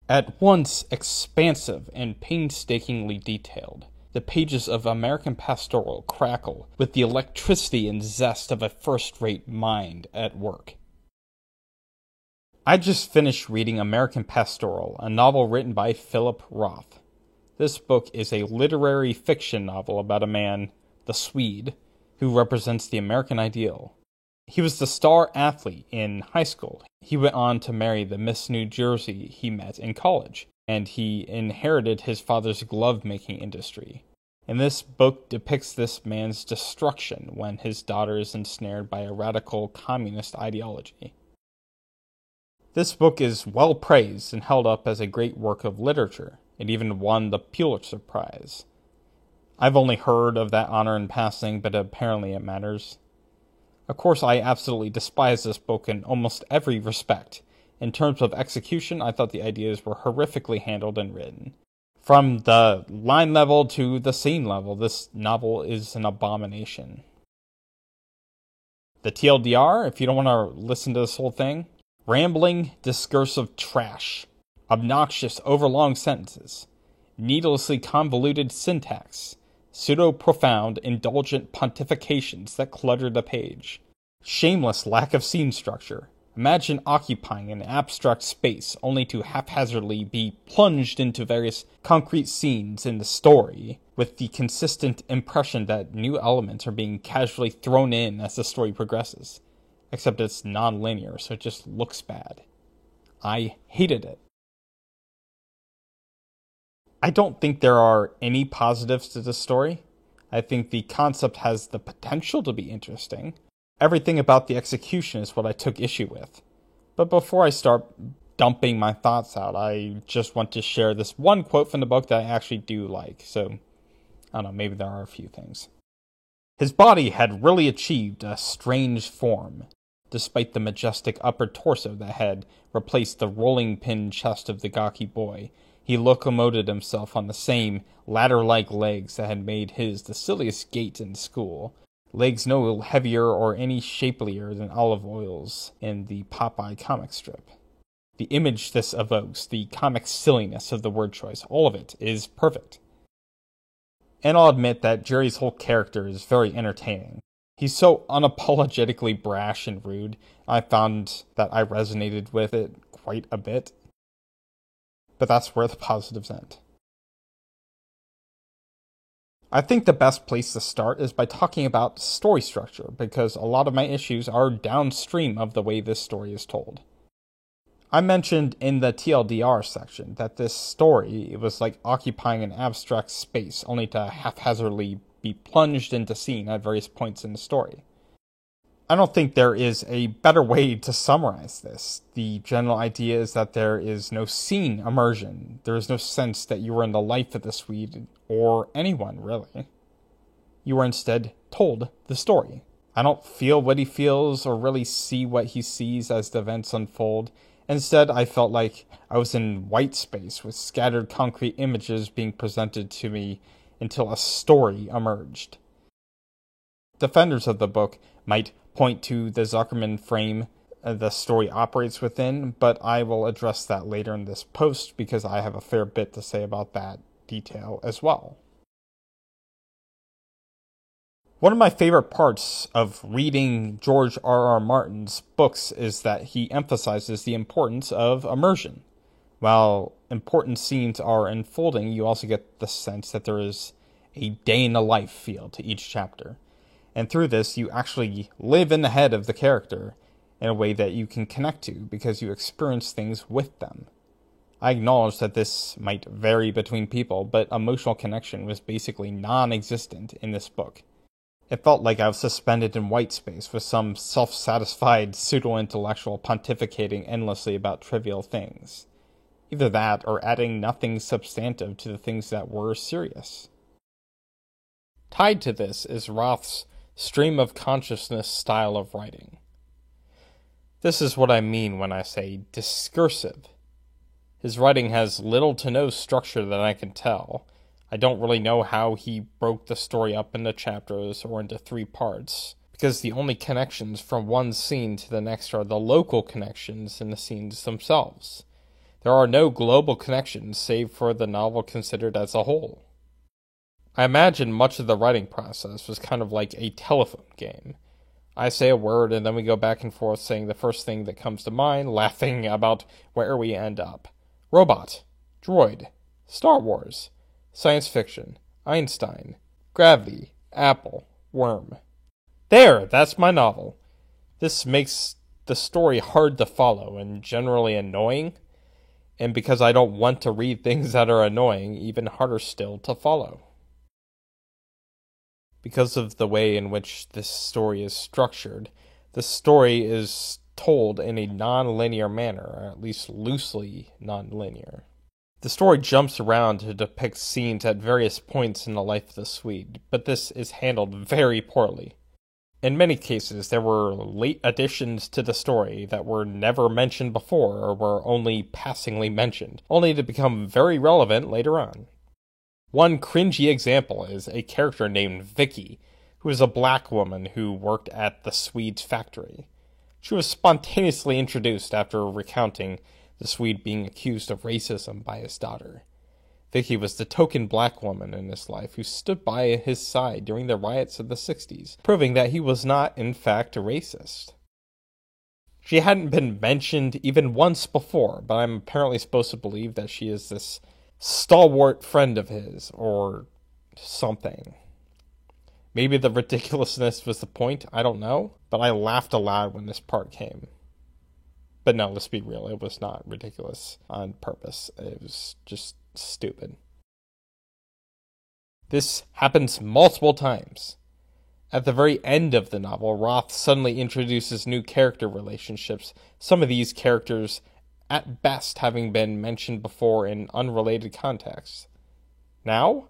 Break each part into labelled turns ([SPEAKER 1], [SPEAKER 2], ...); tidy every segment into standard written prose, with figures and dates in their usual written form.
[SPEAKER 1] At once expansive and painstakingly detailed, the pages of American Pastoral crackle with the electricity and zest of a first-rate mind at work. I just finished reading American Pastoral, a novel written by Philip Roth. This book is a literary fiction novel about a man, the Swede, who represents the American ideal. He was the star athlete in high school. He went on to marry the Miss New Jersey he met in college, and he inherited his father's glove-making industry. And this book depicts this man's destruction when his daughter is ensnared by a radical communist ideology. This book is well praised and held up as a great work of literature. It even won the Pulitzer Prize. I've only heard of that honor in passing, but apparently it matters. Of course, I absolutely despise this book in almost every respect. In terms of execution, I thought the ideas were horrifically handled and written. From the line level to the scene level, this novel is an abomination. The TLDR, if you don't want to listen to this whole thing: rambling, discursive trash, obnoxious, overlong sentences, needlessly convoluted syntax, pseudo-profound, indulgent pontifications that clutter the page, shameless lack of scene structure. Imagine occupying an abstract space only to haphazardly be plunged into various concrete scenes in the story, with the consistent impression that new elements are being casually thrown in as the story progresses. Except it's non-linear, so it just looks bad. I hated it. I don't think there are any positives to this story. I think the concept has the potential to be interesting. Everything about the execution is what I took issue with. But before I start dumping my thoughts out, I just want to share this one quote from the book that I actually do like. So, I don't know, maybe there are a few things. His body had really achieved a strange form, despite the majestic upper torso that had replaced the rolling pin chest of the gawky boy. He locomoted himself on the same ladder-like legs that had made his the silliest gait in school. Legs no heavier or any shapelier than olive oils in the Popeye comic strip. The image this evokes, the comic silliness of the word choice, all of it is perfect. And I'll admit that Jerry's whole character is very entertaining. He's so unapologetically brash and rude, I found that I resonated with it quite a bit. But that's where the positives end. I think the best place to start is by talking about story structure, because a lot of my issues are downstream of the way this story is told. I mentioned in the TLDR section that this story was like occupying an abstract space, only to haphazardly be plunged into scene at various points in the story. I don't think there is a better way to summarize this. The general idea is that there is no scene immersion. There is no sense that you are in the life of the Swede, or anyone, really. You are instead told the story. I don't feel what he feels, or really see what he sees as the events unfold. Instead, I felt like I was in white space with scattered concrete images being presented to me until a story emerged. Defenders of the book might point to the Zuckerman frame the story operates within, but I will address that later in this post because I have a fair bit to say about that detail as well. One of my favorite parts of reading George R.R. Martin's books is that he emphasizes the importance of immersion. While important scenes are unfolding, you also get the sense that there is a day-in-the-life feel to each chapter. And through this, you actually live in the head of the character in a way that you can connect to because you experience things with them. I acknowledge that this might vary between people, but emotional connection was basically non-existent in this book. It felt like I was suspended in white space with some self-satisfied pseudo-intellectual pontificating endlessly about trivial things. Either that, or adding nothing substantive to the things that were serious. Tied to this is Roth's stream of consciousness style of writing. This is what I mean when I say discursive. His writing has little to no structure that I can tell. I don't really know how he broke the story up into chapters or into 3 parts, because the only connections from one scene to the next are the local connections in the scenes themselves. There are no global connections save for the novel considered as a whole. I imagine much of the writing process was kind of like a telephone game. I say a word and then we go back and forth saying the first thing that comes to mind, laughing about where we end up. Robot, droid, Star Wars, science fiction, Einstein, gravity, apple, worm. There, that's my novel. This makes the story hard to follow and generally annoying, and because I don't want to read things that are annoying, even harder still to follow. Because of the way in which this story is structured, the story is told in a non-linear manner, or at least loosely non-linear. The story jumps around to depict scenes at various points in the life of the Swede, but this is handled very poorly. In many cases, there were late additions to the story that were never mentioned before or were only passingly mentioned, only to become very relevant later on. One cringy example is a character named Vicky, who is a black woman who worked at the Swede's factory. She was spontaneously introduced after recounting the Swede being accused of racism by his daughter. Vicky was the token black woman in his life who stood by his side during the riots of the 60s, proving that he was not, in fact, a racist. She hadn't been mentioned even once before, but I'm apparently supposed to believe that she is this stalwart friend of his, or something. Maybe the ridiculousness was the point, I don't know, but I laughed aloud when this part came. But no, let's be real, it was not ridiculous on purpose. It was just stupid. This happens multiple times. At the very end of the novel, Roth suddenly introduces new character relationships, some of these characters at best having been mentioned before in unrelated contexts. Now,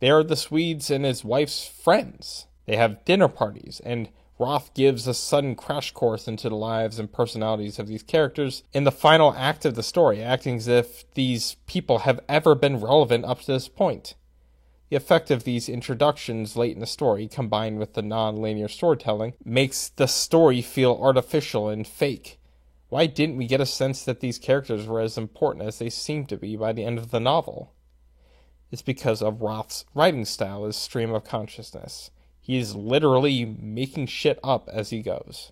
[SPEAKER 1] they are the Swedes and his wife's friends. They have dinner parties, and Roth gives a sudden crash course into the lives and personalities of these characters in the final act of the story, acting as if these people have ever been relevant up to this point. The effect of these introductions late in the story, combined with the non-linear storytelling, makes the story feel artificial and fake. Why didn't we get a sense that these characters were as important as they seemed to be by the end of the novel? It's because of Roth's writing style as stream of consciousness. He is literally making shit up as he goes.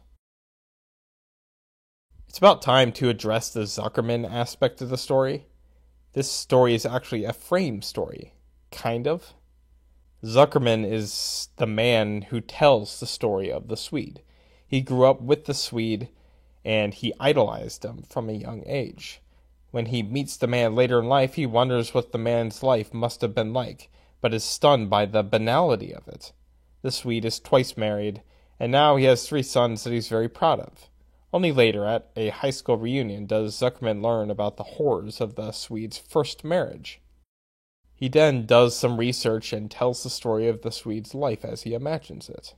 [SPEAKER 1] It's about time to address the Zuckerman aspect of the story. This story is actually a frame story. Kind of. Zuckerman is the man who tells the story of the Swede. He grew up with the Swede, and he idolized him from a young age. When he meets the man later in life, he wonders what the man's life must have been like, but is stunned by the banality of it. The Swede is twice married, and now he has 3 sons that he's very proud of. Only later, at a high school reunion, does Zuckerman learn about the horrors of the Swede's first marriage. He then does some research and tells the story of the Swede's life as he imagines it.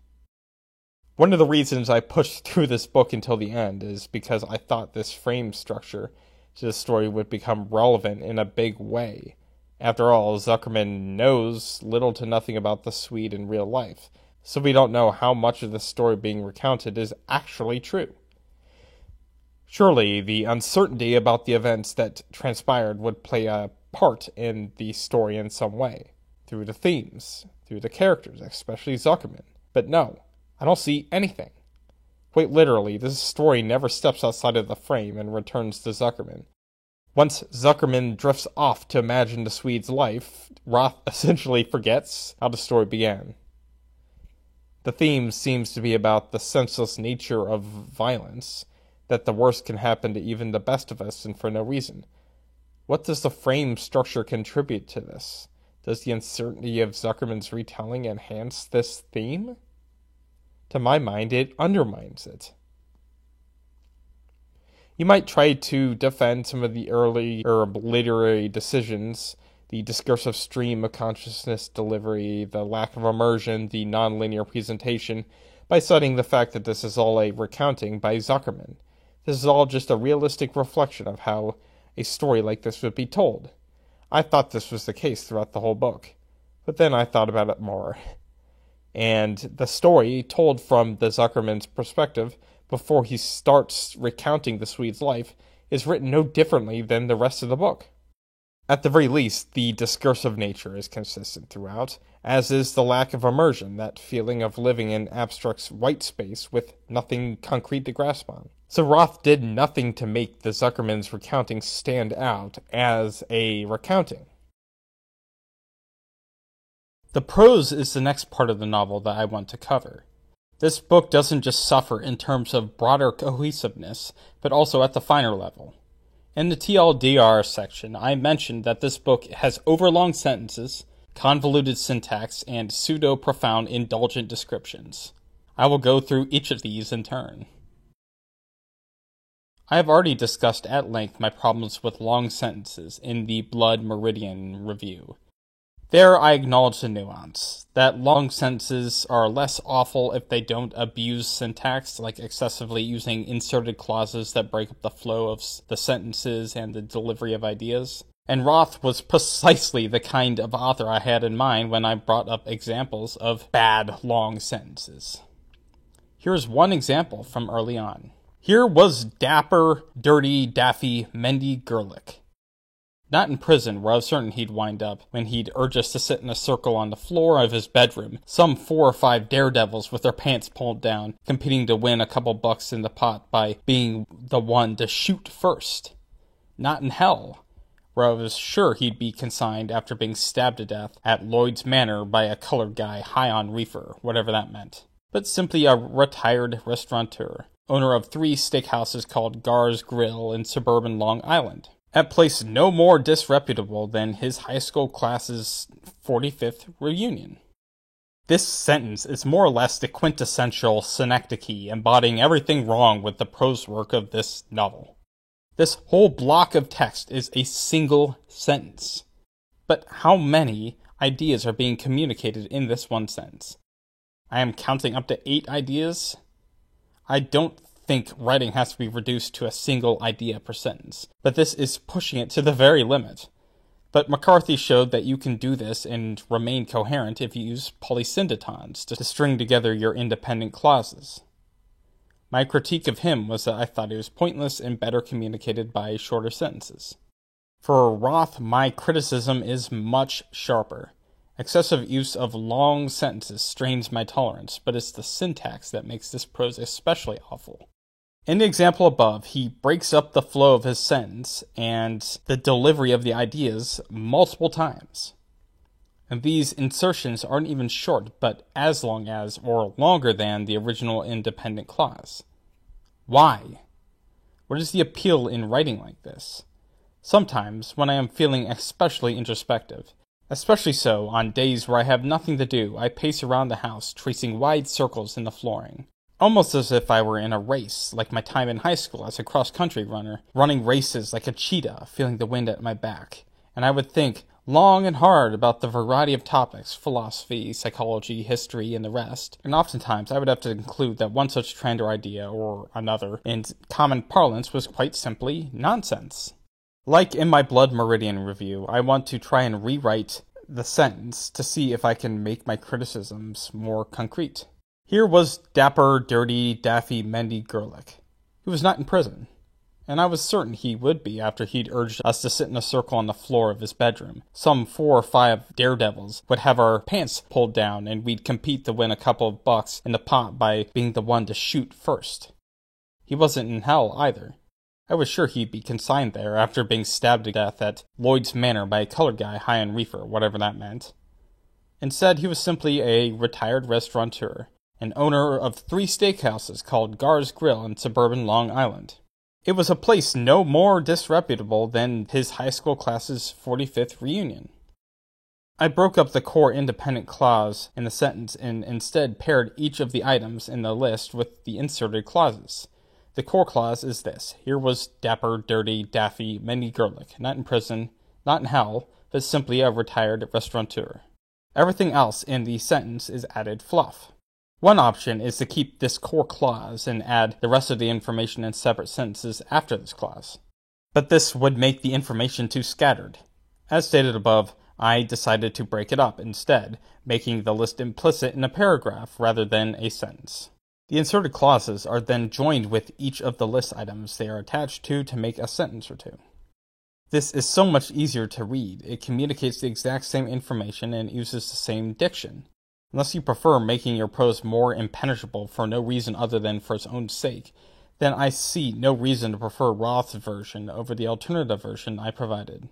[SPEAKER 1] One of the reasons I pushed through this book until the end is because I thought this frame structure to the story would become relevant in a big way. After all, Zuckerman knows little to nothing about the Swede in real life, so we don't know how much of the story being recounted is actually true. Surely, the uncertainty about the events that transpired would play a part in the story in some way, through the themes, through the characters, especially Zuckerman. But no, I don't see anything. Quite literally, this story never steps outside of the frame and returns to Zuckerman. Once Zuckerman drifts off to imagine the Swede's life, Roth essentially forgets how the story began. The theme seems to be about the senseless nature of violence, that the worst can happen to even the best of us and for no reason. What does the frame structure contribute to this? Does the uncertainty of Zuckerman's retelling enhance this theme? To my mind, it undermines it. You might try to defend some of the early literary decisions, the discursive stream of consciousness delivery, the lack of immersion, the non-linear presentation, by citing the fact that this is all a recounting by Zuckerman. This is all just a realistic reflection of how a story like this would be told. I thought this was the case throughout the whole book, but then I thought about it more. And the story, told from the Zuckerman's perspective, before he starts recounting the Swede's life, is written no differently than the rest of the book. At the very least, the discursive nature is consistent throughout, as is the lack of immersion, that feeling of living in abstract white space with nothing concrete to grasp on. So Roth did nothing to make the Zuckerman's recounting stand out as a recounting. The prose is the next part of the novel that I want to cover. This book doesn't just suffer in terms of broader cohesiveness, but also at the finer level. In the TLDR section, I mentioned that this book has overlong sentences, convoluted syntax, and pseudo-profound indulgent descriptions. I will go through each of these in turn. I have already discussed at length my problems with long sentences in the Blood Meridian review. There I acknowledge the nuance, that long sentences are less awful if they don't abuse syntax, like excessively using inserted clauses that break up the flow of the sentences and the delivery of ideas. And Roth was precisely the kind of author I had in mind when I brought up examples of bad long sentences. Here's one example from early on. Here was dapper, dirty, daffy Mendy Gerlich. Not in prison, where I was certain he'd wind up, when he'd urge us to sit in a circle on the floor of his bedroom, some 4 or 5 daredevils with their pants pulled down, competing to win a couple bucks in the pot by being the one to shoot first. Not in hell, where I was sure he'd be consigned after being stabbed to death at Lloyd's Manor by a colored guy high on reefer, whatever that meant, but simply a retired restaurateur, owner of 3 steakhouses called Gar's Grill in suburban Long Island. A place no more disreputable than his high school class's 45th reunion. This sentence is more or less the quintessential synecdoche embodying everything wrong with the prose work of this novel. This whole block of text is a single sentence. But how many ideas are being communicated in this one sentence? I am counting up to 8 ideas. I don't think writing has to be reduced to a single idea per sentence, but this is pushing it to the very limit. But McCarthy showed that you can do this and remain coherent if you use polysyndetons to string together your independent clauses. My critique of him was that I thought it was pointless and better communicated by shorter sentences. For Roth, my criticism is much sharper. Excessive use of long sentences strains my tolerance, but it's the syntax that makes this prose especially awful. In the example above, he breaks up the flow of his sentence and the delivery of the ideas multiple times. And these insertions aren't even short, but as long as, or longer than, the original independent clause. Why? What is the appeal in writing like this? Sometimes, when I am feeling especially introspective, especially so on days where I have nothing to do, I pace around the house, tracing wide circles in the flooring. Almost as if I were in a race, like my time in high school as a cross-country runner, running races like a cheetah, feeling the wind at my back. And I would think long and hard about the variety of topics, philosophy, psychology, history, and the rest. And oftentimes I would have to conclude that one such trend or idea, or another, in common parlance was quite simply nonsense. Like in my Blood Meridian review, I want to try and rewrite the sentence to see if I can make my criticisms more concrete. Here was dapper, dirty, daffy Mendy Gerlich. He was not in prison, and I was certain he would be after he'd urged us to sit in a circle on the floor of his bedroom. Some 4 or 5 daredevils would have our pants pulled down, and we'd compete to win a couple of bucks in the pot by being the one to shoot first. He wasn't in hell either. I was sure he'd be consigned there after being stabbed to death at Lloyd's Manor by a colored guy high on reefer, whatever that meant. Instead, he was simply a retired restaurateur, an owner of 3 steakhouses called Gar's Grill in suburban Long Island. It was a place no more disreputable than his high school class's 45th reunion. I broke up the core independent clause in the sentence and instead paired each of the items in the list with the inserted clauses. The core clause is this. Here was dapper, dirty, daffy Mendy Gerlich, not in prison, not in hell, but simply a retired restaurateur. Everything else in the sentence is added fluff. One option is to keep this core clause and add the rest of the information in separate sentences after this clause. But this would make the information too scattered. As stated above, I decided to break it up instead, making the list implicit in a paragraph rather than a sentence. The inserted clauses are then joined with each of the list items they are attached to make a sentence or two. This is so much easier to read. It communicates the exact same information and uses the same diction. Unless you prefer making your prose more impenetrable for no reason other than for its own sake, then I see no reason to prefer Roth's version over the alternative version I provided.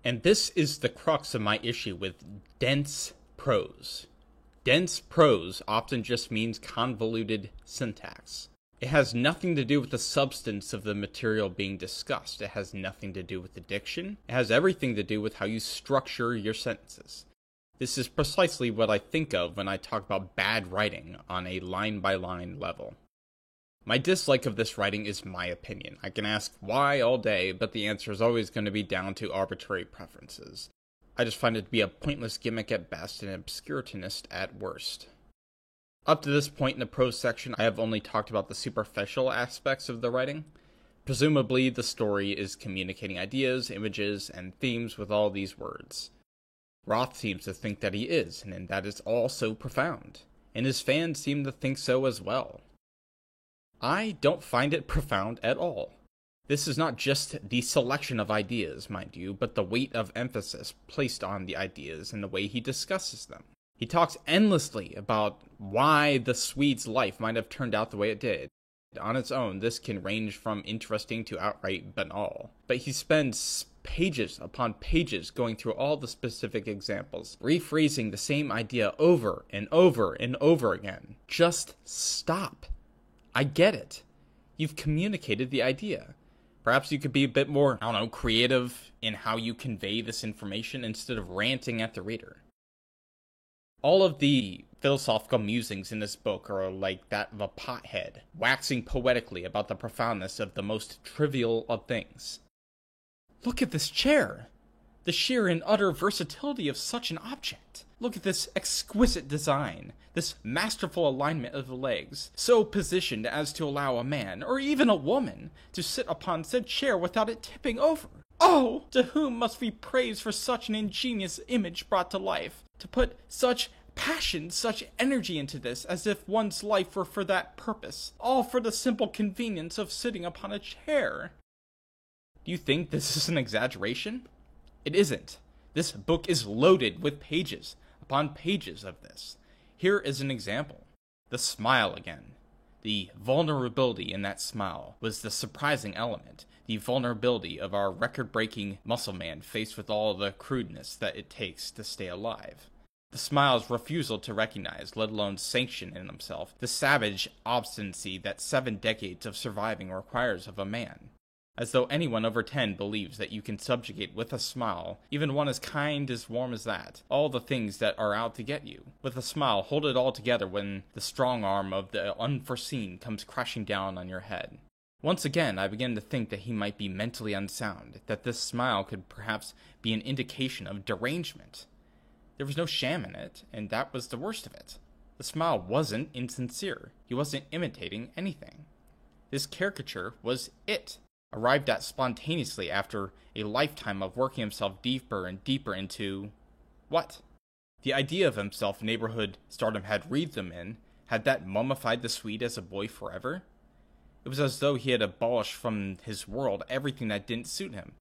[SPEAKER 1] And this is the crux of my issue with dense prose. Dense prose often just means convoluted syntax. It has nothing to do with the substance of the material being discussed. It has nothing to do with the diction. It has everything to do with how you structure your sentences. This is precisely what I think of when I talk about bad writing on a line-by-line level. My dislike of this writing is my opinion. I can ask why all day, but the answer is always going to be down to arbitrary preferences. I just find it to be a pointless gimmick at best and obscuranist at worst. Up to this point in the prose section, I have only talked about the superficial aspects of the writing. Presumably, the story is communicating ideas, images, and themes with all these words. Roth seems to think that he is, and that is all so profound, and his fans seem to think so as well. I don't find it profound at all. This is not just the selection of ideas, mind you, but the weight of emphasis placed on the ideas and the way he discusses them. He talks endlessly about why the Swede's life might have turned out the way it did. On its own, this can range from interesting to outright banal, but he spends pages upon pages going through all the specific examples, rephrasing the same idea over and over and over again. Just stop. I get it. You've communicated the idea. Perhaps you could be a bit more, creative in how you convey this information instead of ranting at the reader. All of the philosophical musings in this book are like that of a pothead, waxing poetically about the profoundness of the most trivial of things. Look at this chair! The sheer and utter versatility of such an object. Look at this exquisite design, this masterful alignment of the legs, so positioned as to allow a man, or even a woman, to sit upon said chair without it tipping over. Oh, to whom must we praise for such an ingenious image brought to life, to put such passion, such energy into this, as if one's life were for that purpose, all for the simple convenience of sitting upon a chair. Do you think this is an exaggeration? It isn't. This book is loaded with pages upon pages of this. Here is an example. The smile again. The vulnerability in that smile was the surprising element. The vulnerability of our record-breaking muscle man faced with all the crudeness that it takes to stay alive. The smile's refusal to recognize, let alone sanction in himself, the savage obstinacy that 7 decades of surviving requires of a man. As though anyone over 10 believes that you can subjugate with a smile, even one as kind, as warm as that, all the things that are out to get you. With a smile, hold it all together when the strong arm of the unforeseen comes crashing down on your head. Once again, I begin to think that he might be mentally unsound, that this smile could perhaps be an indication of derangement. There was no sham in it, and that was the worst of it. The smile wasn't insincere. He wasn't imitating anything. This caricature was it. Arrived at spontaneously after a lifetime of working himself deeper and deeper into... what? The idea of himself neighborhood stardom had wreathed him in, had that mummified the Swede as a boy forever? It was as though he had abolished from his world everything that didn't suit him.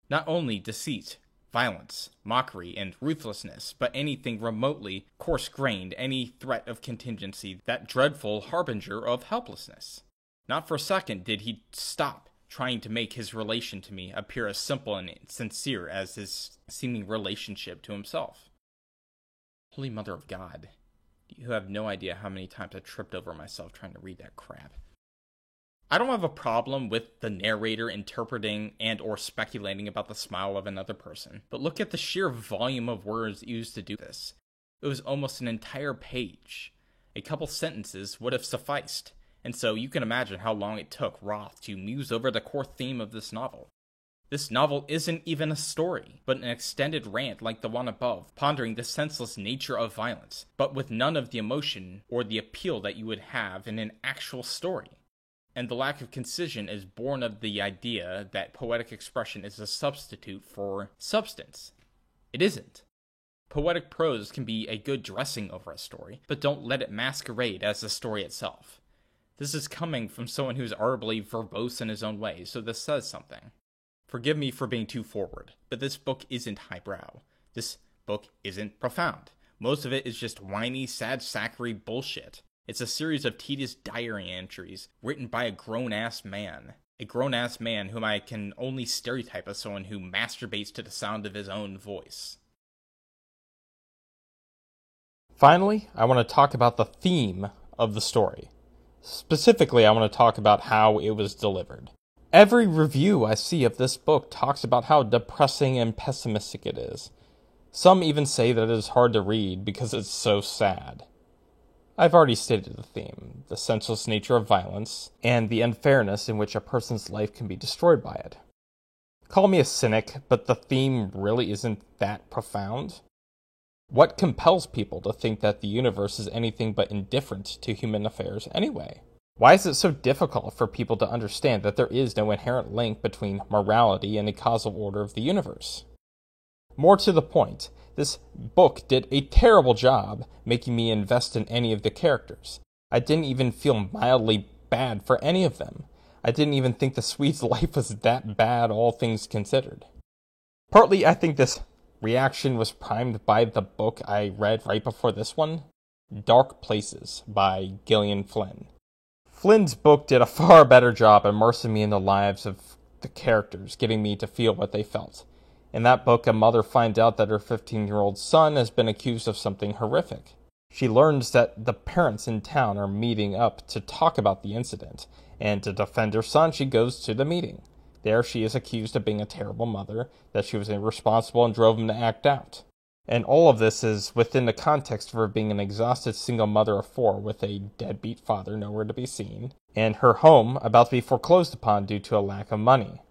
[SPEAKER 1] Not only deceit, violence, mockery, and ruthlessness, but anything remotely coarse-grained, any threat of contingency, that dreadful harbinger of helplessness. Not for a second did he stop trying to make his relation to me appear as simple and sincere as his seeming relationship to himself. Holy Mother of God, you have no idea how many times I tripped over myself trying to read that crap. I don't have a problem with the narrator interpreting and or speculating about the smile of another person, but look at the sheer volume of words used to do this. It was almost an entire page. A couple sentences would have sufficed. And so you can imagine how long it took Roth to muse over the core theme of this novel. This novel isn't even a story, but an extended rant like the one above, pondering the senseless nature of violence, but with none of the emotion or the appeal that you would have in an actual story. And the lack of concision is born of the idea that poetic expression is a substitute for substance. It isn't. Poetic prose can be a good dressing over a story, but don't let it masquerade as the story itself. This is coming from someone who's arguably verbose in his own way, so this says something. Forgive me for being too forward, but this book isn't highbrow. This book isn't profound. Most of it is just whiny, sad sackery bullshit. It's a series of tedious diary entries written by a grown-ass man. A grown-ass man whom I can only stereotype as someone who masturbates to the sound of his own voice. Finally, I want to talk about the theme of the story. Specifically, I want to talk about how it was delivered. Every review I see of this book talks about how depressing and pessimistic it is. Some even say that it is hard to read because it's so sad. I've already stated the theme, the senseless nature of violence, and the unfairness in which a person's life can be destroyed by it. Call me a cynic, but the theme really isn't that profound. What compels people to think that the universe is anything but indifferent to human affairs anyway? Why is it so difficult for people to understand that there is no inherent link between morality and the causal order of the universe? More to the point, this book did a terrible job making me invest in any of the characters. I didn't even feel mildly bad for any of them. I didn't even think the Swede's life was that bad, all things considered. Partly, I think this reaction was primed by the book I read right before this one, Dark Places by Gillian Flynn. Flynn's book did a far better job immersing me in the lives of the characters, getting me to feel what they felt. In that book, a mother finds out that her 15-year-old son has been accused of something horrific. She learns that the parents in town are meeting up to talk about the incident, and to defend her son, she goes to the meeting. There she is accused of being a terrible mother, that she was irresponsible and drove him to act out. And all of this is within the context of her being an exhausted single mother of 4 with a deadbeat father nowhere to be seen, and her home about to be foreclosed upon due to a lack of money.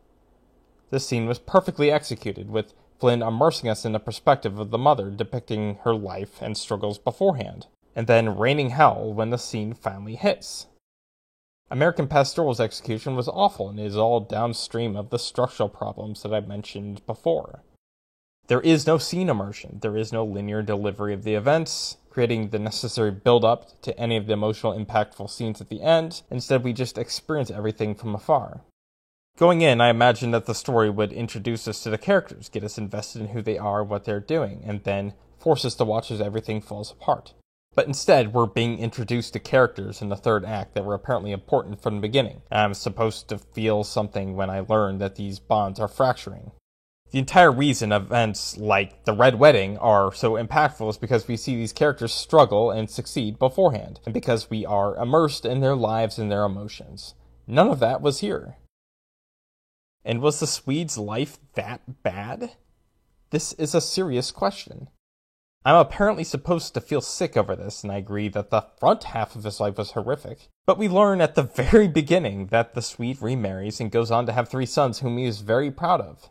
[SPEAKER 1] This scene was perfectly executed, with Flynn immersing us in the perspective of the mother, depicting her life and struggles beforehand, and then raining hell when the scene finally hits. American Pastoral's execution was awful and is all downstream of the structural problems that I mentioned before. There is no scene immersion, there is no linear delivery of the events, creating the necessary build-up to any of the emotional impactful scenes at the end. Instead, we just experience everything from afar. Going in, I imagined that the story would introduce us to the characters, get us invested in who they are, what they're doing, and then force us to watch as everything falls apart. But instead, we're being introduced to characters in the third act that were apparently important from the beginning. I'm supposed to feel something when I learn that these bonds are fracturing. The entire reason events like the Red Wedding are so impactful is because we see these characters struggle and succeed beforehand, and because we are immersed in their lives and their emotions. None of that was here. And was the Swede's life that bad? This is a serious question. I'm apparently supposed to feel sick over this, and I agree that the front half of his life was horrific. But we learn at the very beginning that the Swede remarries and goes on to have 3 sons whom he is very proud of.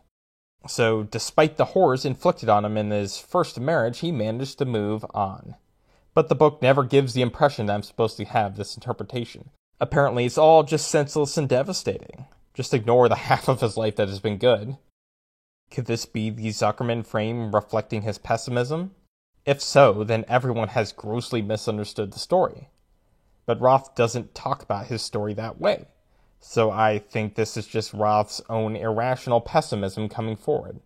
[SPEAKER 1] So, despite the horrors inflicted on him in his first marriage, he managed to move on. But the book never gives the impression that I'm supposed to have this interpretation. Apparently, it's all just senseless and devastating. Just ignore the half of his life that has been good. Could this be the Zuckerman frame reflecting his pessimism? If so, then everyone has grossly misunderstood the story. But Roth doesn't talk about his story that way. So I think this is just Roth's own irrational pessimism coming forward.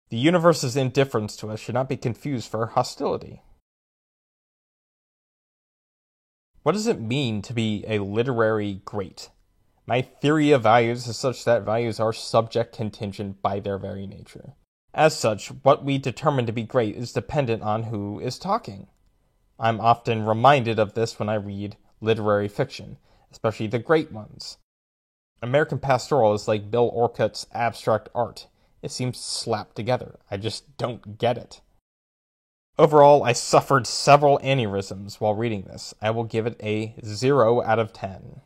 [SPEAKER 1] The universe's indifference to us should not be confused for hostility. What does it mean to be a literary great? My theory of values is such that values are subject contingent by their very nature. As such, what we determine to be great is dependent on who is talking. I'm often reminded of this when I read literary fiction, especially the great ones. American Pastoral is like Bill Orcutt's abstract art. It seems slapped together. I just don't get it. Overall, I suffered several aneurysms while reading this. I will give it a 0 out of 10.